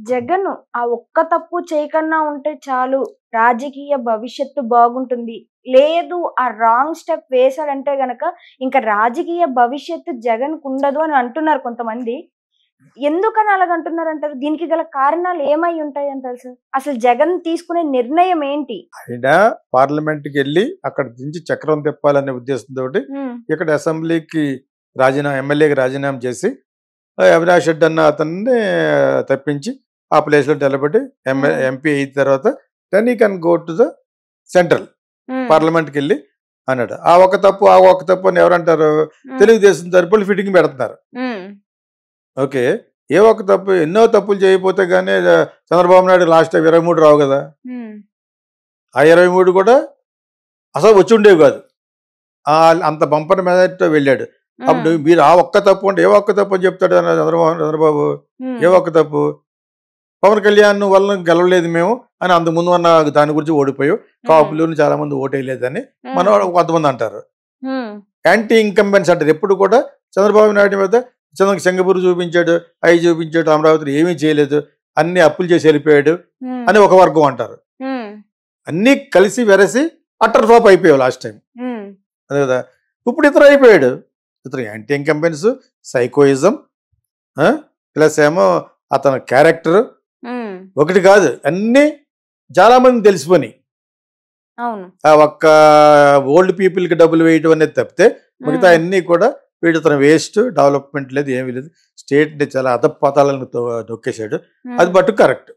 జగన్ ఆ ఒక్క తప్పు చేయకుండా ఉంటే చాలు రాజకీయ భవిష్యత్తు బాగుంటుంది. లేదు ఆ రాంగ్ స్టెప్ వేశాడంటే గనక ఇంకా రాజకీయ భవిష్యత్తు జగన్‌కుండదు అని అంటున్నారు కొంతమంది. ఎందుకని అలాగంటున్నారంటారు? దీనికి గల కారణాలు ఏమై ఉంటాయంటారు సార్? అసలు జగన్ తీసుకునే నిర్ణయం ఏంటి? ఆయన పార్లమెంట్‌కెళ్ళి అక్కడ నుంచి చక్రం తిప్పాలనే ఉద్దేశంతోటి హ్మ్. ఇక్కడ అసెంబ్లీకి ఎమ్మెల్యేకి రాజీనామా చేసి అవినాష్ రెడ్డి అన్న అతన్ని తప్పించి ఆ ప్లేస్‌లో నిలబెట్టి ఎంపీ అయిన తర్వాత then he can go to the central పార్లమెంట్‌కెళ్ళి అన్నాడు. ఆ ఒక్క తప్పు అని ఎవరంటారు? తెలుగుదేశం తరపులు ఫిట్టింగ్ పెడుతున్నారు. ఓకే. ఏ ఒక్క తప్పు ఎన్నో తప్పులు చేయకపోతే గానీ చంద్రబాబు నాయుడు లాస్ట్ టైం 23 రావు కదా! ఆ 23 కూడా అసలు వచ్చి ఉండేవి కాదు. అంత బంపర్ మెజారిటీతో వెళ్ళాడు. అప్పుడు మీరు ఆ ఒక్క తప్పు అంటే ఏ ఒక్క తప్పు అని చెప్తాడు చంద్రబాబు? ఏ ఒక్క తప్పు? పవన్ కళ్యాణ్ వల్ల గెలవలేదు మేము అని అంతకుముందు అన్న దాని గురించి ఓడిపోయాం. కాపులు చాలా మంది ఓటేయలేదని మన కొంతమంది అంటారు. యాంటీ ఇన్కంబెన్స్ అంటారు. ఎప్పుడు కూడా చంద్రబాబు నాయుడు మీద సింగపూర్ చూపించాడు, అవి చూపించాడు, అమరావతిలో ఏమీ చేయలేదు, అన్ని అప్పులు చేసి వెళ్ళిపోయాడు అని ఒక వర్గం అంటారు. అన్నీ కలిసి వెరసి అట్టర్ ఫ్లాప్ అయిపోయావు లాస్ట్ టైం. అదే కదా. ఇప్పుడు ఇతను అయిపోయాడు. ఇతను యాంటీ ఇన్కంబెన్స్, సైకోయిజం ప్లస్ ఏమో అతని క్యారెక్టర్ ఒకటి కాదు, అన్నీ చాలా మంది తెలిసిపోయి. ఆ ఒక్క ఓల్డ్ పీపుల్కి డబ్బులు వేయటం అనేది తప్పితే మిగతా అన్నీ కూడా వీడు తన వేస్ట్, డెవలప్మెంట్ లేదు, ఏమీ లేదు. స్టేట్ని చాలా అధపాతాలను నొక్కేశాడు. అది బట్టు కరెక్ట్.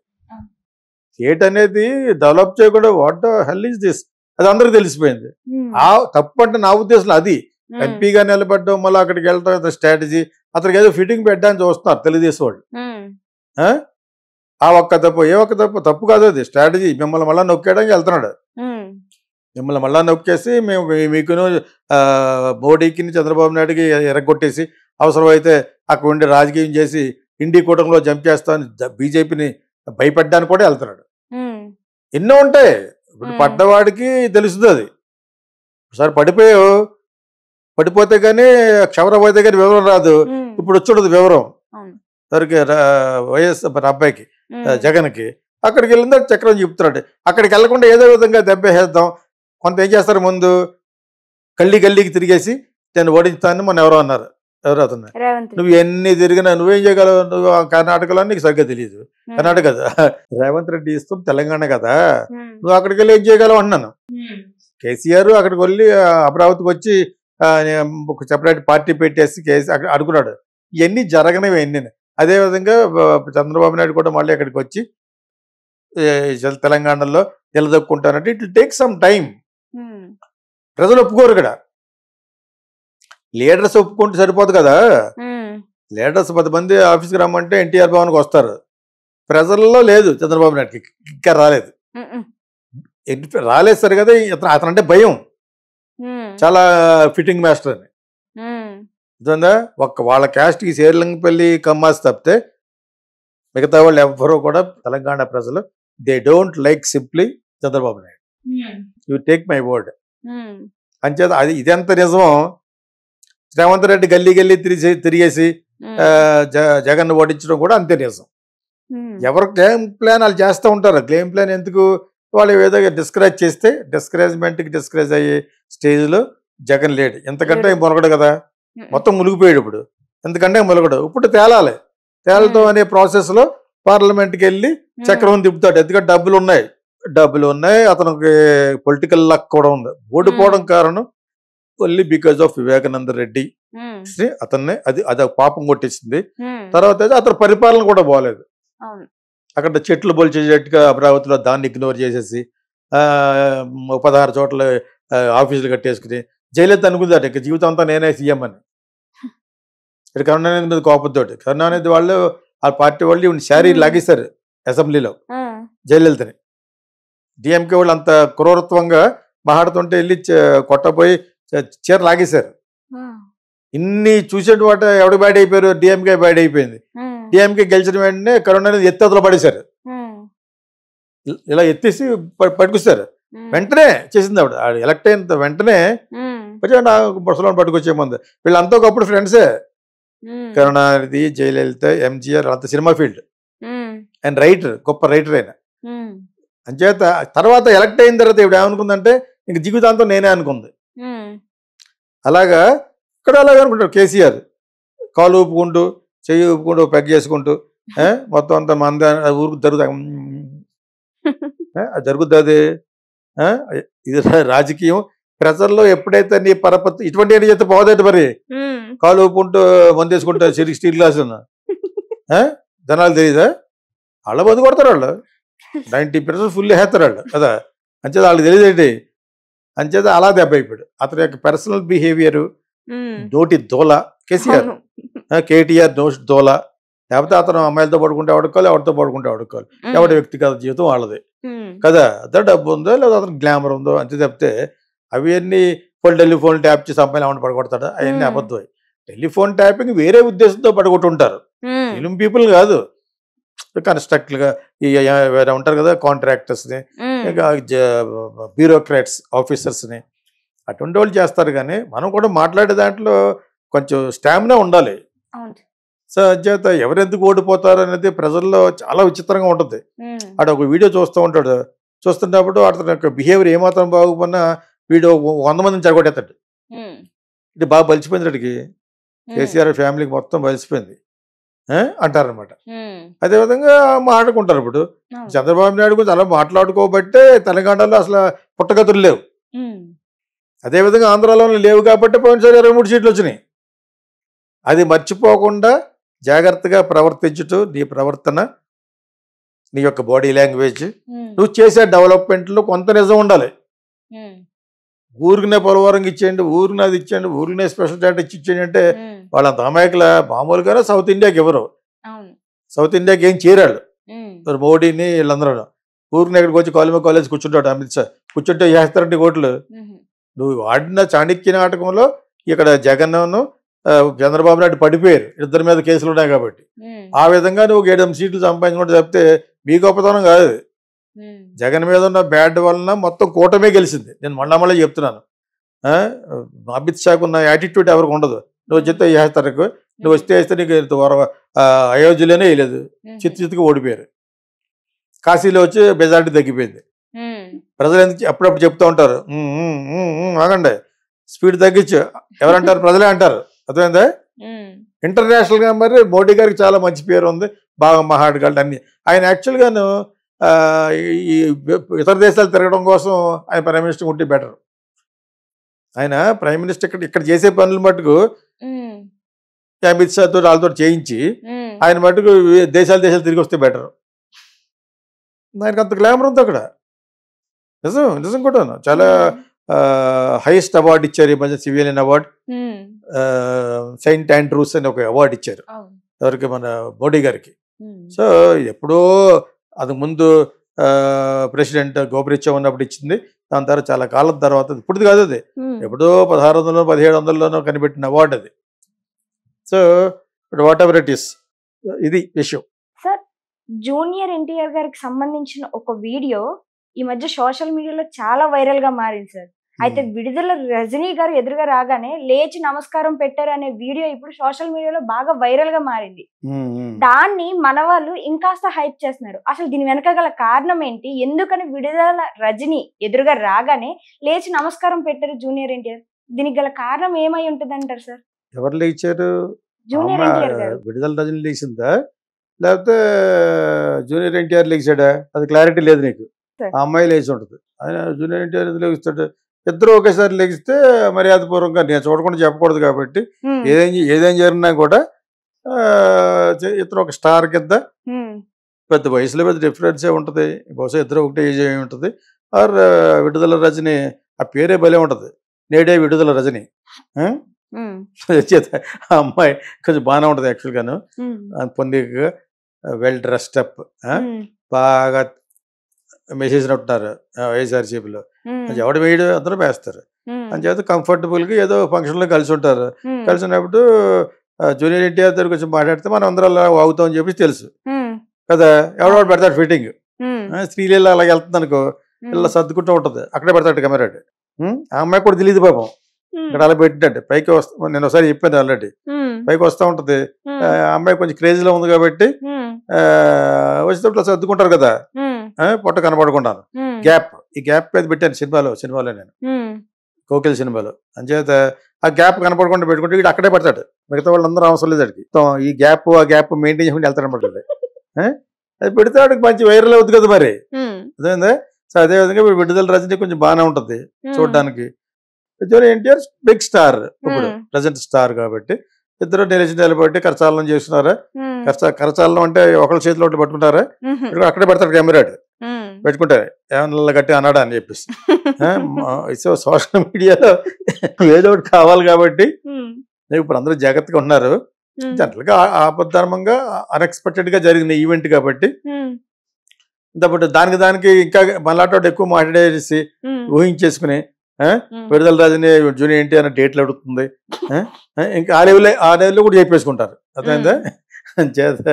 స్టేట్ అనేది డెవలప్ చేయకుండా what the hell is this అది అందరికి తెలిసిపోయింది. ఆ తప్పు అంటే నా ఉద్దేశంలో అది ఎంపీగా నిలబడ్డం, మళ్ళీ అక్కడికి వెళ్ళడం స్ట్రాటజీ. అతనికి ఏదో ఫిట్టింగ్ పెట్టడానికి చూస్తున్నారు తెలుగుదేశం వాళ్ళు. ఆ ఒక్క తప్పు ఏ ఒక్క తప్పు కాదు, అది స్ట్రాటజీ. మిమ్మల్ని మళ్ళీ నొక్కేయడానికి వెళ్తున్నాడు. మిమ్మల్ని మళ్ళా నొక్కేసి మేము మీకును మోడీకి చంద్రబాబు నాయుడికి ఎరగొట్టేసి అవసరమైతే అక్కడ ఉండి రాజకీయం చేసి ఇండి కూటమిలో జంప్ చేస్తామని బీజేపీని భయపెట్టడానికి కూడా వెళ్తున్నాడు. ఎన్నో ఉంటాయి. ఇప్పుడు పడ్డవాడికి తెలుస్తుంది. అది ఒకసారి పడిపోతే కానీ క్షవర పోతే కానీ వివరం రాదు. ఇప్పుడు వచ్చుండదు వివరం సరికి వైఎస్ అబ్బాయికి జగన్కి. అక్కడికి వెళ్ళిందా చక్రం చెప్తున్నాడు. అక్కడికి వెళ్ళకుండా ఏదో విధంగా దెబ్బేసేద్దాం. కొంత ఏం చేస్తారు, ముందు గల్లీకి తిరిగేసి నేను ఓడించుతాను మన ఎవరో అన్నారు. ఎవరో అతను, నువ్వు ఎన్ని తిరిగినా నువ్వేం చేయగలవు? నువ్వు కర్ణాటకలో నీకు సరిగ్గా తెలియదు. కర్ణాటక కదా, రేవంత్ రెడ్డి ఇస్తాం తెలంగాణ కదా, నువ్వు అక్కడికి వెళ్ళి ఏం చేయగలవు అన్నాను. కేసీఆర్ అక్కడికి వెళ్ళి అమరావతికి వచ్చి ఒక సెపరేట్ పార్టీ పెట్టేసి అక్కడ అడుగున్నాడు. ఇవన్నీ జరగనివి అన్నీ. అదేవిధంగా చంద్రబాబు నాయుడు కూడా మళ్ళీ అక్కడికి వచ్చి తెలంగాణలో నిలదొక్కుంటానంటే it will take some time. ప్రజలు ఒప్పుకోరు ఇక్కడ. లీడర్స్ ఒప్పుకుంటే సరిపోదు కదా. లీడర్స్ 10 మంది ఆఫీస్కి రమ్మంటే ఎన్టీఆర్ భవన్కి వస్తారు. ప్రజల్లో లేదు చంద్రబాబు నాయుడుకి, ఇంకా రాలేదు సరే కదా. అతనంటే భయం, చాలా ఫిట్టింగ్ మాస్టర్ అని. వాళ్ళ క్యాస్ట్కి శేర్లింగపల్లి కమ్మాస్ తప్పితే మిగతా వాళ్ళు ఎవ్వరూ కూడా తెలంగాణ ప్రజలు they don't like simply Chandrababu Naidu. You take my word. అంచేత అది ఇదెంత నిజమో రేవంత్ రెడ్డి గల్లీ తిరిగేసి జగన్ ఓడించడం కూడా అంతే నిజం. ఎవరు గేమ్ ప్లాన్ వాళ్ళు చేస్తూ ఉంటారు. గేమ్ ప్లాన్ ఎందుకు? వాళ్ళు ఏదో డిస్కరేజ్మెంట్కి డిస్కరేజ్ అయ్యే స్టేజ్లో జగన్ లేడు. ఎంతకంటే మొలగడు కదా, మొత్తం మునిగిపోయాడు. ఇప్పుడు ఎందుకంటే మొలగడు. ఇప్పుడు తేలతో అనే ప్రాసెస్లో పార్లమెంట్కి వెళ్ళి చక్రం తిప్పుతాడు. ఎందుకంటే డబ్బులు ఉన్నాయి, అతనికి పొలిటికల్ లక్ కూడా ఉంది. ఓడిపోవడం కారణం only because of Vivekananda Reddy. అతన్ని అది పాపం కొట్టేసింది. తర్వాత అతని పరిపాలన కూడా బాగలేదు. అక్కడ చెట్లు బొలిచేటట్టుగా అమరావతిలో దాన్ని ఇగ్నోర్ చేసేసి 16 చోట్ల ఆఫీసులు కట్టేసుకుని జయలలిత అనుకుందాట ఇక జీవితం అంతా నేనే సీఎం అని. ఇక్కడ కరుణానిధి మీద కోపంతో కరుణానిధి వాళ్ళు ఆ పార్టీ వాళ్ళు శారీ లాగేశారు అసెంబ్లీలో జయలలితని. డిఎంకే వాళ్ళు అంత క్రూరత్వంగా మాట్లాడుతుంటే వెళ్ళి కొట్టపోయి చీర లాగేశారు. ఇన్ని చూసేటి వాట ఎవడు బ్యాడ్ అయిపోయారు? డిఎంకే బ్యాడ్ అయిపోయింది. డిఎంకే గెలిచిన వెంటనే కరుణానిధి ఎత్తులో పడేశారు. ఇలా ఎత్తేసి పట్టుకొస్తారు. వెంటనే చేసింది ఆవిడ. ఎలక్ట్ అయిన వెంటనే ముసలాన్ని పట్టుకొచ్చే ముందు వీళ్ళంతా ఒకప్పుడు ఫ్రెండ్సే. కరుణానిధి, జయలలిత, ఎంజీఆర్ అంత సినిమా ఫీల్డ్. ఆయన రైటర్, గొప్ప రైటర్ ఆయన. ఉమ్, అంచేత తర్వాత ఎలక్ట్ అయిన తర్వాత ఇప్పుడు ఏమనుకుందంటే ఇంక జీవితాంతం నేనే అనుకుంది. ఉమ్, అలాగా ఇక్కడ అలాగే అనుకుంటాడు కేసీఆర్, కాలు ఊపుకుంటూ చెయ్యి ఊపుకుంటూ పెగ్ చేసుకుంటూ మొత్తం అంతా మంద ఊరికి జరుగుతుంది అది. ఇది రాజకీయం. ప్రజల్లో ఎప్పుడైతే నీ పరపతి ఇటువంటి ఏంటి చేస్తే పోదేంటి మరి, ఉమ్. కాలు ఊపుకుంటూ మందేసుకుంటారు స్టీల్ గ్లాసు జనాలు తెలియదా, వాళ్ళ బంధు కొడతారు వాళ్ళు 90% ఫుల్ వేస్తారు వాళ్ళు కదా. అంచేత వాళ్ళకి తెలియదేంటి, అంచేత అలా దెబ్బ అయిపోయాడు. అతని యొక్క పర్సనల్ బిహేవియర్ ఉమ్. నోటి దోల కేసీఆర్, అవును. కేటీఆర్ నోటి దోల. లేకపోతే అతను అమ్మాయిలతో పడుకుంటే ఆడుకోవాలి, ఎవరితో పడుకుంటే ఆడుకోవాలి, ఎవరి వ్యక్తిగత జీవితం వాళ్ళది ఉమ్, కదా. అదే డబ్బు ఉందో లేదా అతను గ్లామర్ ఉందో అంతే తప్పితే అవన్నీ టెలిఫోన్ ట్యాప్ చేసి అమ్మాయిలు ఏమైనా పడగొడతాడు, అవన్నీ అబద్ధం. టెలిఫోన్ ట్యాపింగ్ వేరే ఉద్దేశంతో పడగొట్టుంటారు, ఉమ్, ఫిలిం పీపుల్ కాదు. కన్స్ట్రక్ట్లుగా వేరే ఉంటారు కదా, కాంట్రాక్టర్స్ని, ఉమ్. ఇంకా బ్యూరోక్రాట్స్ ఆఫీసర్స్ని, అటువంటి వాళ్ళు చేస్తారు. కానీ మనం కూడా మాట్లాడే దాంట్లో కొంచెం స్టామినా ఉండాలి. అవును. సో చేత ఎవరెందుకు ఓడిపోతారు అనేది ప్రజల్లో చాలా విచిత్రంగా ఉంటుంది. ఉమ్, అటు ఒక వీడియో చూస్తూ ఉంటాడు, చూస్తున్నప్పుడు అతని యొక్క బిహేవియర్ ఏమాత్రం బాగుపోయినా వీడియో 100 మందిని చెడగొట్టేస్తాడు. ఉమ్, ఇది బాగా బలిసిపోయింది అడిగి, ఉమ్, కేసీఆర్ ఫ్యామిలీకి మొత్తం బలిసిపోయింది అంటారనమాట. ఉమ్. అదేవిధంగా మాట్లాడుకుంటారు. ఇప్పుడు అవును. చంద్రబాబు నాయుడు గురించి అలా మాట్లాడుకోబట్టే తెలంగాణలో అసలు పుట్టగతులు లేవు. ఉమ్, అదేవిధంగా ఆంధ్రాలో లేవు కాబట్టి పోయినసారి 23 సీట్లు వచ్చినాయి. అది మర్చిపోకుండా జాగ్రత్తగా ప్రవర్తించుతూ నీ ప్రవర్తన, నీ యొక్క బాడీ లాంగ్వేజ్, ఉమ్, నువ్వు చేసే డెవలప్మెంట్లో కొంత నిజం ఉండాలి. ఉమ్, ఊరికినే పోలవరం ఇచ్చేయండి, ఊరిని అది ఇచ్చేయండి, ఊరినే స్పెషల్ స్టాటస్ ఇచ్చేయండి అంటే ఉమ్. వాళ్ళంత అమాయకుల. మామూలుగానే సౌత్ ఇండియాకి ఎవరు, అవును. సౌత్ ఇండియాకి ఏం చేరాడు ఉమ్, మరి మోడీని వీళ్ళందరూ. ఊరిని ఎక్కడికి వచ్చి కాలేజ్ కూర్చుంటాడు అమిత్ షా, కూర్చుంటే వేస్తారంటే ఓట్లు. ఉమ్, నువ్వు ఆడిన చాణక్య నాటకంలో ఇక్కడ జగన్ను చంద్రబాబు నాయుడు పడిపోయారు, ఇద్దరి మీద కేసులు ఉన్నాయి కాబట్టి. ఉమ్, ఆ విధంగా నువ్వు 7 సీట్లు సంపాదించుకుంటే తప్పితే మీ గొప్పతనం కాదు. ఉమ్. జగన్ మీద ఉన్న బ్యాడ్ వలన మొత్తం కూటమే గెలిచింది. నేను మళ్ళీ చెప్తున్నాను. అమిత్ షాకు ఉన్న యాటిట్యూడ్ ఎవరికి ఉండదు. నువ్వు చెప్తే వేస్తారు, నువ్వు వస్తే నీకు అయోధ్యలోనే వేయలేదు, చిత్తుగా ఓడిపోయారు. కాశీలో వచ్చి మెజారిటీ తగ్గిపోయింది. ఉమ్, ప్రజలు ఎందుకు అప్పుడప్పుడు చెప్తూ ఉంటారు, ఆగండి స్పీడ్ తగ్గించు, ఎవరంటారు, ప్రజలే అంటారు. అర్థమైందా? ఉమ్, ఇంటర్నేషనల్గా మరి మోడీ గారికి చాలా మంచి పేరు ఉంది, బాగా మహాడగాళ్ళు అన్ని. ఆయన యాక్చువల్గాను ఈ ఇతర దేశాలు తిరగడం కోసం ఆయన ప్రైమ్ మినిస్టర్ ఉంటే బెటర్. ఆయన ప్రైమ్ మినిస్టర్ ఇక్కడ చేసే పనులు మటుకు ఉమ్, అమిత్ షాతో వాళ్ళతో చేయించి ఉమ్. ఆయన మటుకు దేశాలు తిరిగి వస్తే బెటర్. ఆయనకు అంత గ్లామర్ ఉంది అక్కడ. నిజం కూడా. చాలా హైయెస్ట్ అవార్డు ఇచ్చారు ఈ మధ్య, సివిలియన్ అవార్డు, ఉమ్, సెయింట్ ఆండ్రూస్ అని ఒక అవార్డు ఇచ్చారు అవును. ఎవరికి, మన మోడీ గారికి. ఉమ్, సో ఎప్పుడో అది ముందు ప్రెసిడెంట్ గోపరిచ్చా ఉన్నప్పుడు ఇచ్చింది. దాని తర్వాత చాలా కాలం తర్వాత, ఇప్పుడు కాదు అది, ఉమ్. ఎప్పుడో 1600 1700లోనో కనిపెట్టిన అవార్డు అది. సో ఇప్పుడు వాట్ ఎవర్ ఇట్ ఈస్, ఇది విషయం. సార్, జూనియర్ ఎన్టీఆర్ గారికి సంబంధించిన ఒక వీడియో ఈ మధ్య సోషల్ మీడియాలో చాలా వైరల్ గా మారింది సార్. అయితే విడుదల రజనీ గారు ఎదురుగా రాగానే లేచి నమస్కారం పెట్టారు అనే వీడియో ఇప్పుడు సోషల్ మీడియాలో బాగా వైరల్ గా మారింది. దాన్ని మన వాళ్ళు ఇంకాస్త హైప్ చేస్తున్నారు. అసలు దీని వెనక గల కారణం ఏంటి? ఎందుకని విడుదల రజనీ ఎదురుగా రాగానే లేచి నమస్కారం పెట్టారు జూనియర్ ఎన్టీఆర్? దీనికి గల కారణం ఏమై ఉంటుంది అంటారు సార్? ఎవరు లేచారు? జూనియర్ ఎన్టీఆర్ గారు. విడుదల రజనీ లేచిందా లేకపోతే జూనియర్ ఎన్టీఆర్ లేచాడా? అది క్లారిటీ లేదు నీకు. ఆ అమ్మాయి లేచి ఉంటుంది. ఆయన జూనియర్ ఎన్టీఆర్ ఎందుకు లేస్తాడు? ఇద్దరు ఒకేసారి లెగిస్తే మర్యాదపూర్వకంగా, నేను చూడకుండా చెప్పకూడదు కాబట్టి, ఏదేం జరిగినా కూడా ఇతను ఒక స్టార్ కింద, పెద్ద వయసులో పెద్ద డిఫరెన్సే ఉంటుంది. బహుశా ఇద్దరు ఒకటే ఏజ్ ఏమి ఉంటుంది. ఆర్ విడుదల రజని ఆ పేరే భలే ఉంటుంది, నేడే విడుదల రజని. ఆ అమ్మాయి కొంచెం బాగానే ఉంటుంది యాక్చువల్గాను, పొందిగా వెల్ డ్రెస్డ్ అప్, బాగా మెసేజ్ ఉంటున్నారు వైఎస్ఆర్సీపీలో. ఎవడు వేయడు అందరూ వేస్తారు. అంచేత కంఫర్టబుల్గా ఏదో ఫంక్షన్లో కలిసి ఉంటారు. కలిసినప్పుడు జూనియర్ ఎన్టీఆర్ దగ్గర కొంచెం మాట్లాడితే మనం అందరూ అలా వాగుతామని చెప్పి తెలుసు కదా. ఎవడో పెడతాడు ఫిట్టింగ్. స్త్రీలు అలాగే వెళ్తుంది అనుకో, ఇలా సర్దుకుంటూ ఉంటుంది, అక్కడే పెడతాడు కెమెరాడు. ఆ అమ్మాయి కూడా తెలియదు పాపం, ఇక్కడ అలా పెట్టినట్టు పైకి వస్తా, నేను ఒకసారి చెప్పాను ఆల్రెడీ, పైకి వస్తూ ఉంటుంది. అమ్మాయి కొంచెం క్రేజీలో ఉంది కాబట్టి వచ్చేటప్పుడు సర్దుకుంటారు కదా, పొట్ట కనపడకుండా గ్యాప్, ఈ గ్యాప్ మీద పెట్టాను సినిమాలో నేను కోకిల సినిమాలో. అంచేత ఆ గ్యాప్ కనపడకుండా పెట్టుకుంటే వీడు అక్కడే పడతాడు, మిగతా వాళ్ళందరూ అవసరం లేదు అడిగి. ఈ గ్యాప్ మెయింటైన్ చేసుకుంటే వెళ్తాడు అనమాట. అది పెడితే వాడికి మంచి వైరల్ అవుతుంది కదా మరి, అదేందా. సో అదే విధంగా విడుదల రజనీ కొంచెం బాగానే ఉంటది చూడడానికి. జూనియర్ ఎన్టీఆర్ బిగ్ స్టార్, ఇప్పుడు ప్రజెంట్ స్టార్ కాబట్టి ఇద్దరు నిలబట్టి కరచాలనం చేస్తున్నారా. కరచాలనం అంటే ఒకళ్ళ చేతిలో ఒకటి పట్టుకుంటారా, అక్కడే పెడతాడు కెమెరాడు పెట్టుకుంటారు, ఏమన్నా గట్టి అన్నాడా అని చెప్పేసి. సో సోషల్ మీడియాలో ఏదో ఒకటి కావాలి కాబట్టి ఇప్పుడు అందరూ జాగ్రత్తగా ఉన్నారు. జనరల్ గా ఆపద్ధర్మంగా అన్ఎక్స్పెక్టెడ్ గా జరిగిన ఈవెంట్ కాబట్టి దానికి ఇంకా మళ్ళాటోడు ఎక్కువ మాట్లాడేసి ఊహించేసుకుని విడుదల రాజని జూనియర్ ఎన్టీఆర్ డేట్లు అడుగుతుంది, ఇంకా ఆ లెవెల్లో కూడా చెప్పేసుకుంటారు. అర్థమైందా. చేత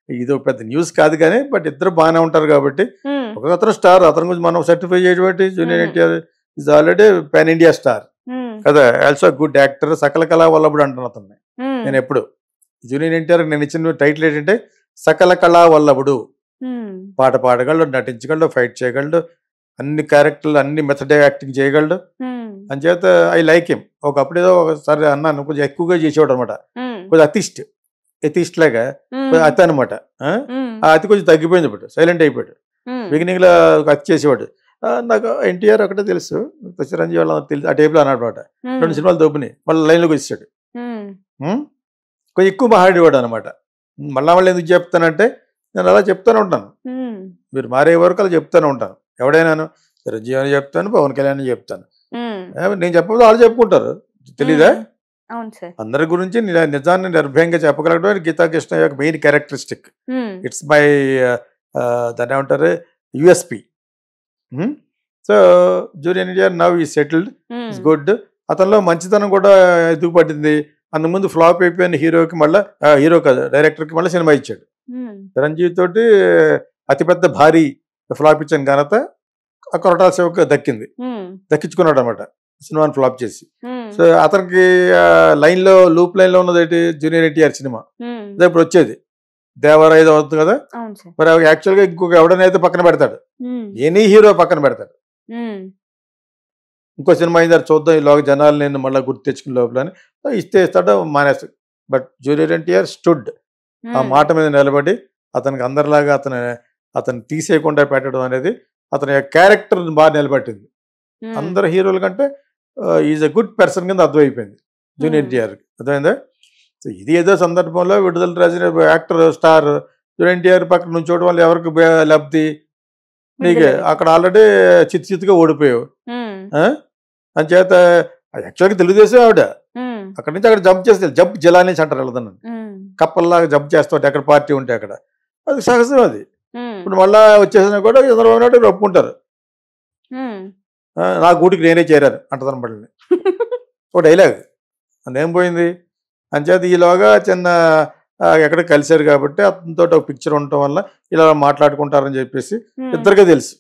ఇది ఒక పెద్ద న్యూస్ కాదు కానీ, బట్ ఇద్దరు బాగానే ఉంటారు కాబట్టి. ఒక స్టార్, అతని గురించి మనం సర్టిఫై చేయటువంటి junior NTR is already pan India star కదా, ఆల్సో గుడ్ యాక్టర్, సకల కళా వల్లభుడు అంటాను అతన్ని నేను ఎప్పుడు. జూనియర్ ఎన్టీఆర్ నేను ఇచ్చిన టైటిల్ ఏంటంటే సకల కళా వల్లభుడు. పాట పాడగలడు, నటించగలడు, ఫైట్ చేయగలడు, అన్ని క్యారెక్టర్లు అన్ని మెథడ్ యాక్టింగ్ చేయగలడు. అంచేత ఐ లైక్ హిమ్. ఒకప్పుడు ఏదో ఒకసారి అన్నాను, కొంచెం ఎక్కువగా చేసేవాడు అనమాట, కొంచెం ఎథిస్ట్ లాగా అతి అనమాట. ఆ అతి కొంచెం తగ్గిపోయింది, ఇప్పుడు సైలెంట్ అయిపోయాడు. బిగినింగ్ లో అతి చేసేవాడు. నాకు ఎన్టీఆర్ ఒకటే తెలుసు, చిరంజీవి వాళ్ళందరూ తెలుసు ఆ టైప్లో అన్నాడు అనమాట. 2 సినిమాలు దొబ్బినాయి, మళ్ళీ లైన్లోకి వచ్చాడు. కొంచెం ఎక్కువ మాట్లాడేవాడు అనమాట. మళ్ళీ ఎందుకు చెప్తానంటే నేను అలా చెప్తానే ఉంటాను, మీరు మారే వరకు అలా చెప్తానే ఉంటాను. ఎవడైనాను చిరంజీవి అని చెప్తాను, పవన్ కళ్యాణ్ అని చెప్తాను. నేను చెప్పకపోతే వాళ్ళు చెప్పుకుంటారు, తెలీదా. అందరి గురించి నిజాన్ని నిర్భయంగా చెప్పగలగడం గీతా కృష్ణ యొక్క మెయిన్ క్యారెక్టరిస్టిక్. ఇట్స్ మై దాన్ని ఏమంటారు USP. So junior NTR now ఈ సెటిల్డ్, ఇట్స్ గుడ్. అతనిలో మంచితనం కూడా ఎదుగుపడింది. అంతకుముందు ఫ్లాప్ అయిపోయిన హీరోకి మళ్ళీ, హీరో కాదు డైరెక్టర్కి మళ్ళీ సినిమా ఇచ్చాడు. చిరంజీవి తోటి అతిపెద్ద భారీ ఫ్లాప్ ఇచ్చిన ఘనత కొరటాల శివకు దక్కించుకున్నాడు అనమాట, సినిమాని ఫ్లాప్ చేసి. సో అతనికి లూప్ లైన్ లో ఉన్నది ఏంటి, జూనియర్ ఎన్టీఆర్ సినిమా. అదే ఇప్పుడు వచ్చేది దేవరాయుధం అవుతుంది కదా, మరి యాక్చువల్ గా ఇంకొక ఎవడనైతే పక్కన పెడతాడు, ఎనీ హీరో పక్కన పెడతాడు. ఇంకో సినిమా అయిన చూద్దాం, ఈలోగా జనాలు నేను మళ్ళీ గుర్తు తెచ్చుకునే లోపల అని ఇస్తాడో మానేస్తాడు. బట్ జూనియర్ ఎన్టీఆర్ స్టుడ్, ఆ మాట మీద నిలబడి అతనికి అందరిలాగా అతను తీసేయకుండా పెట్టడం అనేది అతని క్యారెక్టర్ బాగా నిలబెట్టింది. అందరు హీరోల కంటే ఈజ్ ఎ గుడ్ పర్సన్ కింద అర్థమైపోయింది జూనియర్ ఎన్టీఆర్. అర్థమైందా. సో ఇది ఏదో సందర్భంలో విడుదల రాజు యాక్టర్ స్టార్ జూనియర్ ఎన్టీఆర్ పక్కన నుంచోవడం వల్ల ఎవరికి లబ్ధి, నీకే అక్కడ ఆల్రెడీ చిత్తుగా ఓడిపోయావు. అంచేత యాక్చువల్గా తెలుగుదేశం ఆవిడ, అక్కడి నుంచి అక్కడ జంప్ చేస్తే జంప్ జిల్లా నుంచి అంటారు వెళ్తాను, కప్పల్లాగా జంప్ చేస్తాడు ఎక్కడ పార్టీ ఉంటే అక్కడ, అది సహజం అది. ఇప్పుడు మళ్ళా వచ్చేసినా కూడా చంద్రబాబు నాయుడు ఒప్పుకుంటారు, నా గూటికి నేనే చేరారు అంటదనమాట ఒక డైలాగ్. అదేం పోయింది. అంచేత ఈలోగా చిన్న ఎక్కడ కలిశారు కాబట్టి అతనితో ఒక పిక్చర్ ఉండటం వల్ల ఇలా మాట్లాడుకుంటారని చెప్పేసి ఇద్దరికే తెలుసు.